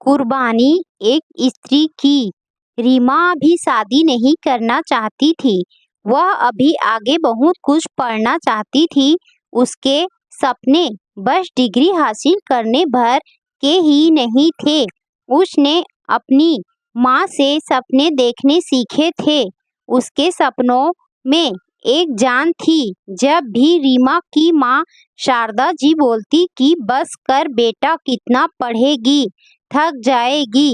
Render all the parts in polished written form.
कुर्बानी एक स्त्री की। रीमा अभी शादी नहीं करना चाहती थी। वह अभी आगे बहुत कुछ पढ़ना चाहती थी। उसके सपने बस डिग्री हासिल करने भर के ही नहीं थे। उसने अपनी माँ से सपने देखने सीखे थे। उसके सपनों में एक जान थी। जब भी रीमा की माँ शारदा जी बोलती कि बस कर बेटा, कितना पढ़ेगी, थक जाएगी,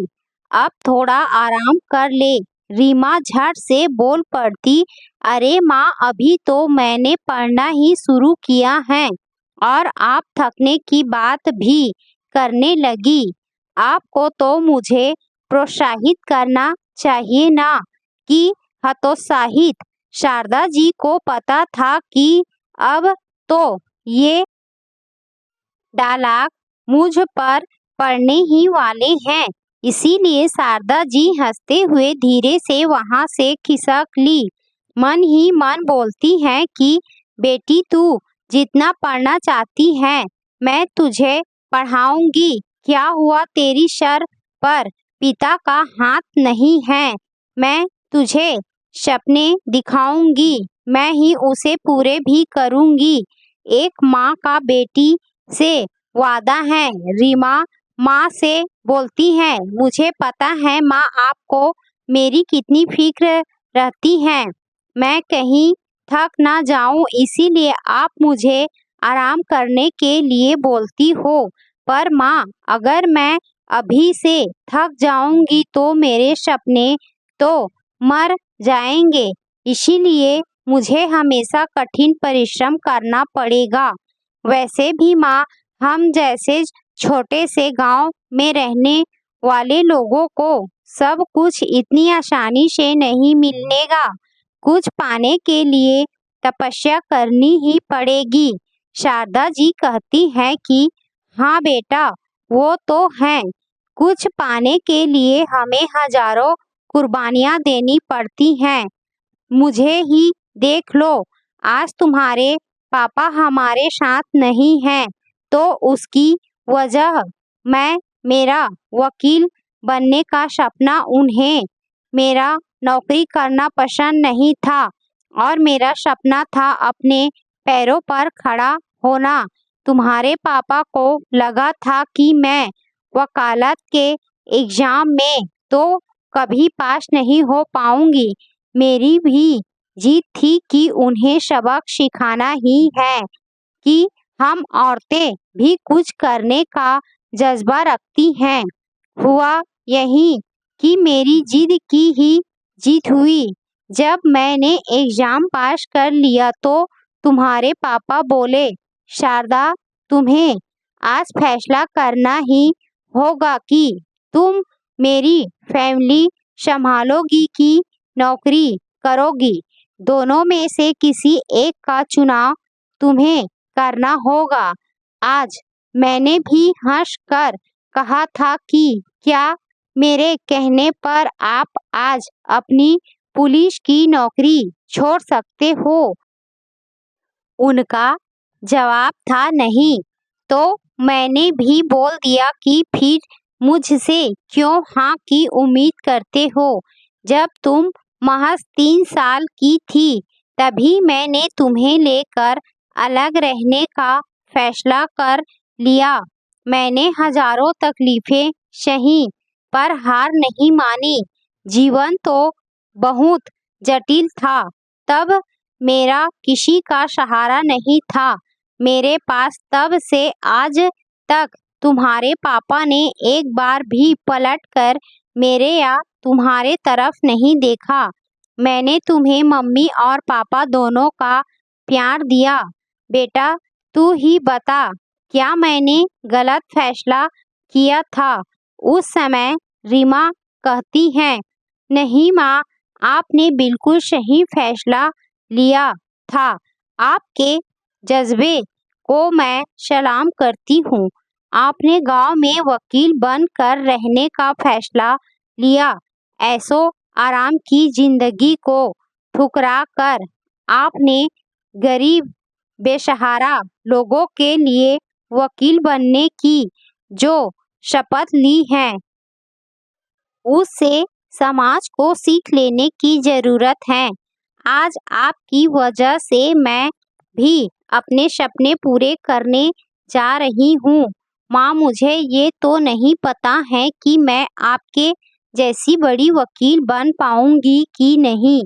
अब थोड़ा आराम कर ले, रीमा झट से बोल पड़ती, अरे माँ, अभी तो मैंने पढ़ना ही शुरू किया है और आप थकने की बात भी करने लगी। आपको तो मुझे प्रोत्साहित करना चाहिए ना कि हतोत्साहित। शारदा जी को पता था कि अब तो ये डायलॉग मुझ पर पड़ने ही वाले हैं। इसीलिए शारदा जी हंसते हुए धीरे से वहां से खिसक ली। मन ही मन बोलती हैं कि बेटी, तू जितना पढ़ना चाहती है मैं तुझे पढ़ाऊंगी। क्या हुआ, तेरी सर पर पिता का हाथ नहीं है? मैं तुझे सपने दिखाऊंगी, मैं ही उसे पूरे भी करूंगी। एक माँ का बेटी से वादा है। रीमा माँ से बोलती है, मुझे पता है माँ, आपको मेरी कितनी फिक्र रहती है। मैं कहीं थक ना जाऊं, इसीलिए आप मुझे आराम करने के लिए बोलती हो। पर माँ, अगर मैं अभी से थक जाऊंगी तो मेरे सपने तो मर जाएंगे। इसीलिए मुझे हमेशा कठिन परिश्रम करना पड़ेगा। वैसे भी माँ, हम जैसे छोटे से गांव में रहने वाले लोगों को सब कुछ इतनी आसानी से नहीं मिलेगा। कुछ पाने के लिए तपस्या करनी ही पड़ेगी। शारदा जी कहती है कि हाँ बेटा, वो तो है। कुछ पाने के लिए हमें हजारों कुर्बानियां देनी पड़ती हैं। मुझे ही देख लो, आज तुम्हारे पापा हमारे साथ नहीं हैं, तो उसकी वजह मैं मेरा वकील बनने का सपना, उन्हें मेरा नौकरी करना पसंद नहीं था और मेरा सपना था अपने पैरों पर खड़ा होना। तुम्हारे पापा को लगा था कि मैं वकालत के एग्जाम में तो कभी पास नहीं हो पाऊंगी। मेरी भी जीत थी कि उन्हें सबक सिखाना ही है कि हम औरतें भी कुछ करने का जज्बा रखती हैं। हुआ यही कि मेरी जिद की ही जीत हुई। जब मैंने एग्जाम पास कर लिया तो तुम्हारे पापा बोले, शारदा, तुम्हें आज फैसला करना ही होगा कि तुम मेरी फैमिली संभालोगी कि नौकरी करोगी। दोनों में से किसी एक का चुनाव तुम्हें करना होगा। आज मैंने भी हंस कर कहा था कि क्या मेरे कहने पर आप आज अपनी पुलिस की नौकरी छोड़ सकते हो? उनका जवाब था नहीं। तो मैंने भी बोल दिया कि फिर मुझसे क्यों हाँ की उम्मीद करते हो? जब तुम महज 3 साल की थी तभी मैंने तुम्हें लेकर अलग रहने का फैसला कर लिया। मैंने हजारों तकलीफें सही पर हार नहीं मानी। जीवन तो बहुत जटिल था। तब मेरा किसी का सहारा नहीं था मेरे पास। तब से आज तक तुम्हारे पापा ने एक बार भी पलट कर मेरे या तुम्हारे तरफ नहीं देखा। मैंने तुम्हें मम्मी और पापा दोनों का प्यार दिया। बेटा, तू ही बता, क्या मैंने गलत फैसला किया था? उस समय रीमा कहती है, नहीं माँ, आपने बिल्कुल सही फैसला लिया था। आपके जज्बे को मैं सलाम करती हूँ। आपने गांव में वकील बनकर रहने का फैसला लिया। ऐसो आराम की जिंदगी को ठुकरा कर आपने गरीब बेसहारा लोगों के लिए वकील बनने की जो शपथ ली है, उससे समाज को सीख लेने की जरूरत है। आज आपकी वजह से मैं भी अपने सपने पूरे करने जा रही हूँ। माँ, मुझे ये तो नहीं पता है कि मैं आपके जैसी बड़ी वकील बन पाऊंगी कि नहीं,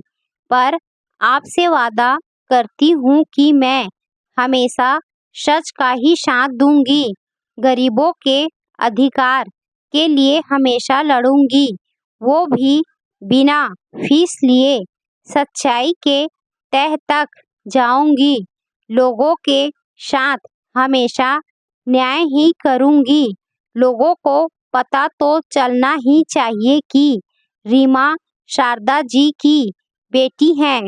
पर आपसे वादा करती हूँ कि मैं हमेशा सच का ही साथ दूंगी, गरीबों के अधिकार के लिए हमेशा लड़ूंगी, वो भी बिना फीस लिए। सच्चाई के तह तक जाऊंगी, लोगों के साथ हमेशा न्याय ही करूंगी। लोगों को पता तो चलना ही चाहिए कि रीमा शारदा जी की बेटी हैं।